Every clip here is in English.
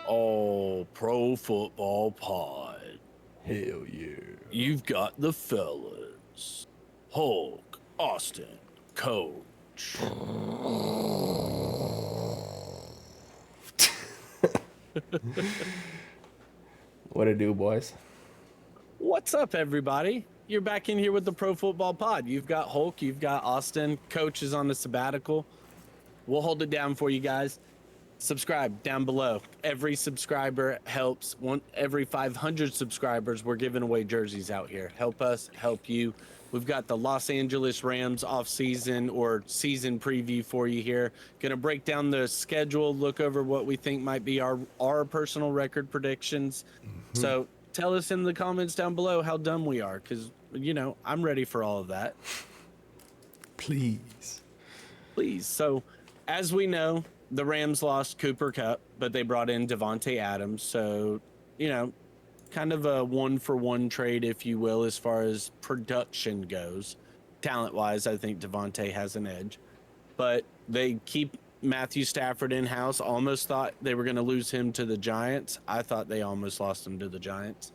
Oh, Pro Football Pod. Hell yeah. You've got the fellas. Hulk, Austin, Coach. What it do, boys? What's up, everybody? You're back in here with the Pro Football Pod. You've got Hulk, you've got Austin. Coach is on the sabbatical. We'll hold it down for you guys. Subscribe down below. Every subscriber helps. Every 500 subscribers, we're giving away jerseys out here. Help us, help you. We've got the Los Angeles Rams off-season or season preview for you here. Gonna break down the schedule, look over what we think might be our personal record predictions. So tell us in the comments down below how dumb we are, because, you know, I'm ready for all of that. Please. So, as we know, the Rams lost Cooper Kupp, but they brought in Davante Adams. So, you know, kind of a one-for-one trade, if you will, as far as production goes. Talent-wise, I think Davante has an edge. But they keep Matthew Stafford in-house. Almost thought they were going to lose him to the Giants. I thought they almost lost him to the Giants.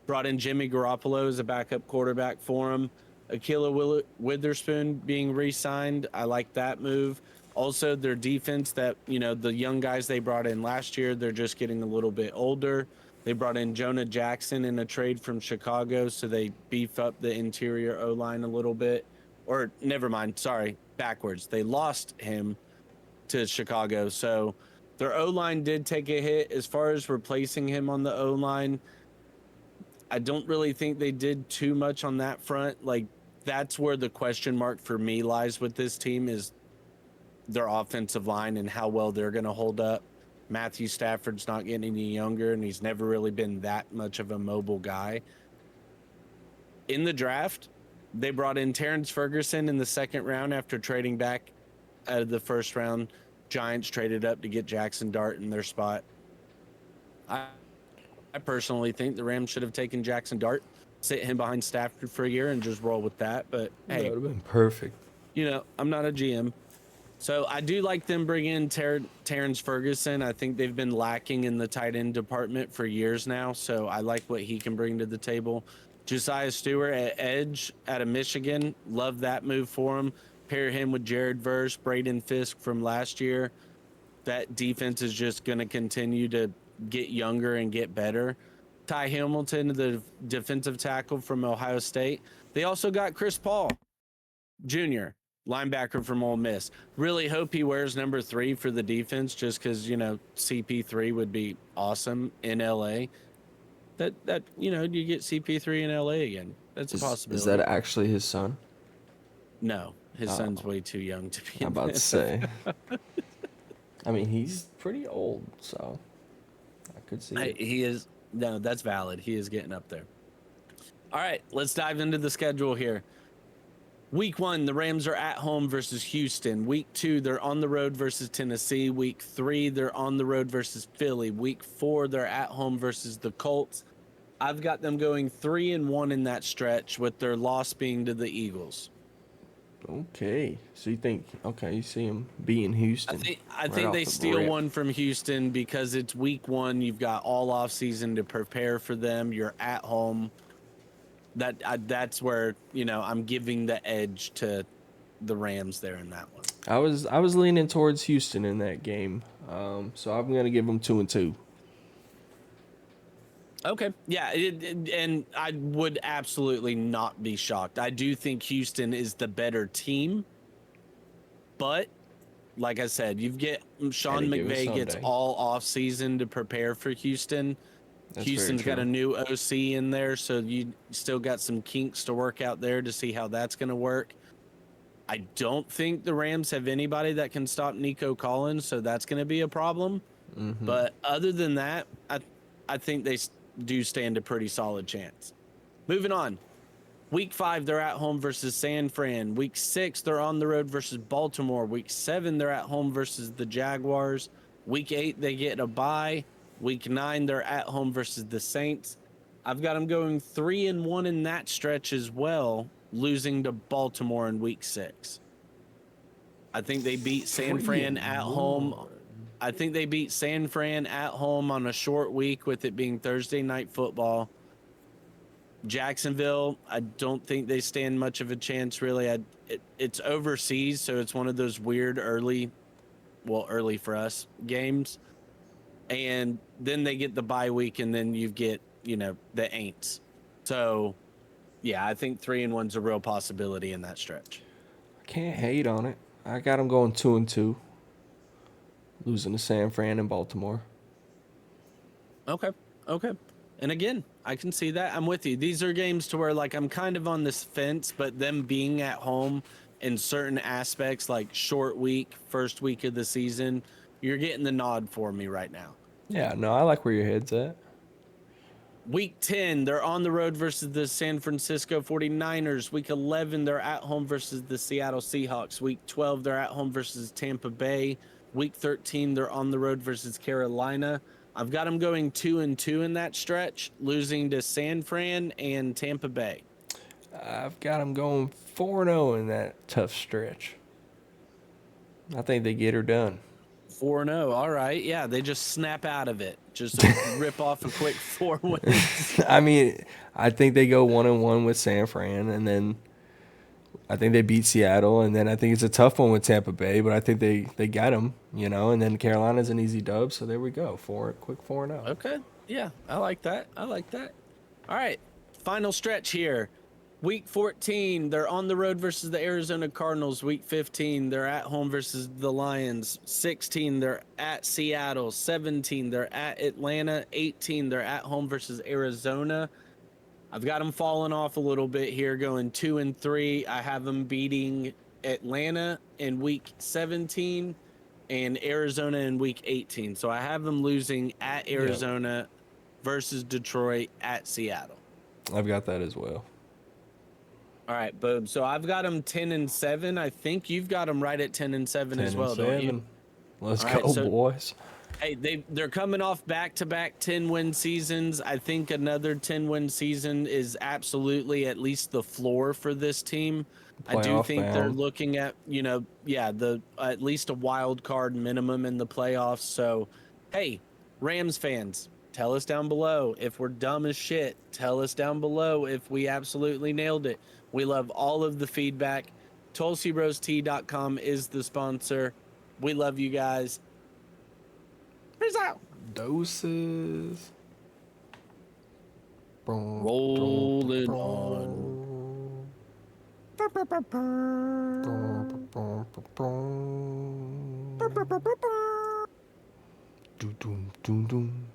Brought in Jimmy Garoppolo as a backup quarterback for him. Akila Witherspoon being re-signed. I like that move. Also, their defense that, you know, the young guys they brought in last year, they're just getting a little bit older. They brought in Jonah Jackson in a trade from Chicago, so they beef up the interior O-line a little bit. Or, never mind, sorry, backwards. They lost him to Chicago, so their O-line did take a hit. As far as replacing him on the O-line, I don't really think they did too much on that front. Like, that's where the question mark for me lies with this team is their offensive line and how well they're going to hold up. Matthew Stafford's not getting any younger, and he's never really been that much of a mobile guy. In the draft, they brought in Terrence Ferguson in the second round after trading back out of the first round. Giants traded up to get Jackson Dart in their spot. I personally think the Rams should have taken Jackson Dart, sit him behind Stafford for a year, and just roll with that. But, hey, That would have been perfect. You know, I'm not a GM. So I do like them bringing in Terrence Ferguson. I think they've been lacking in the tight end department for years now. So I like what he can bring to the table. Josiah Stewart at edge out of Michigan. Love that move for him. Pair him with Jared Verse, Braden Fisk from last year. That defense is just going to continue to get younger and get better. Ty Hamilton, the defensive tackle from Ohio State. They also got Chris Paul Jr., linebacker from Ole Miss. Really hope he wears number 3 for the defense, just because, you know, CP3 would be awesome in LA. That you know, you get CP3 in LA again. That's a possibility. Is that actually his son? No, his son's way too young to be. I'm about to say. I mean, he's pretty old, so I could see it. He is. No, that's valid. He is getting up there. All right, let's dive into the schedule here. Week 1, the Rams are at home versus Houston. Week 2, they're on the road versus Tennessee. Week 3, they're on the road versus Philly. Week 4, they're at home versus the Colts. I've got them going 3-1 in that stretch, with their loss being to the Eagles. Okay, so you see him being Houston. I think they steal one from Houston because it's week 1. You've got all off season to prepare for them. You're at home. That's where, you know, I'm giving the edge to the Rams there in that one. I was leaning towards Houston in that game, so I'm gonna give them 2-2. Okay, yeah, and I would absolutely not be shocked. I do think Houston is the better team, but like I said, you get Sean McVay gets all off season to prepare for Houston. Houston's got a new OC in there, so you still got some kinks to work out there to see how that's going to work. I don't think the Rams have anybody that can stop Nico Collins, so that's going to be a problem. But other than that, I think they do stand a pretty solid chance. Moving on. Week 5, they're at home versus San Fran. Week 6, they're on the road versus Baltimore. Week 7, they're at home versus the Jaguars. Week 8, they get a bye. Week 9, they're at home versus the Saints. I've got them going 3-1 in that stretch as well, losing to Baltimore in week 6. I think they beat San Fran at home. I think they beat San Fran at home on a short week with it being Thursday night football. Jacksonville, I don't think they stand much of a chance, really. It's overseas, so it's one of those weird early for us games. And then they get the bye week, and then you get, the Aints. So, yeah, I think 3-1's a real possibility in that stretch. I can't hate on it. I got them going 2-2. Losing to San Fran and Baltimore. Okay. And again, I can see that. I'm with you. These are games to where, like, I'm kind of on this fence, but them being at home in certain aspects, like short week, first week of the season, you're getting the nod for me right now. Yeah, no, I like where your head's at. Week 10, they're on the road versus the San Francisco 49ers. Week 11, they're at home versus the Seattle Seahawks. Week 12, they're at home versus Tampa Bay. Week 13, they're on the road versus Carolina. I've got them going 2-2 in that stretch, losing to San Fran and Tampa Bay. I've got them going 4-0 in that tough stretch. I think they get her done. 4-0. All right. Yeah, they just snap out of it. Just rip off a quick 4 wins. I mean, I think they go 1-1 with San Fran, and then I think they beat Seattle, and then I think it's a tough one with Tampa Bay, but I think they got them, and then Carolina's an easy dub, so there we go. Quick 4-0. Okay. Yeah, I like that. All right. Final stretch here. Week 14, they're on the road versus the Arizona Cardinals. Week 15, they're at home versus the Lions. 16, they're at Seattle. 17, they're at Atlanta. 18, they're at home versus Arizona. I've got them falling off a little bit here, going 2-3. I have them beating Atlanta in week 17 and Arizona in week 18. So I have them losing at Arizona versus Detroit at Seattle. I've got that as well. All right, boom. So I've got them 10-7. I think you've got them right at 10-7 as well, don't you? Let's go, boys. Hey, they're coming off back-to-back 10-win seasons. I think another 10-win season is absolutely at least the floor for this team. I do think they're looking at, at least a wild card minimum in the playoffs. So, hey, Rams fans, tell us down below if we're dumb as shit. Tell us down below if we absolutely nailed it. We love all of the feedback. TulsiRoseTea.com is the sponsor. We love you guys. Peace out. Doses. Rolling on. Doom, doom, doom, doom.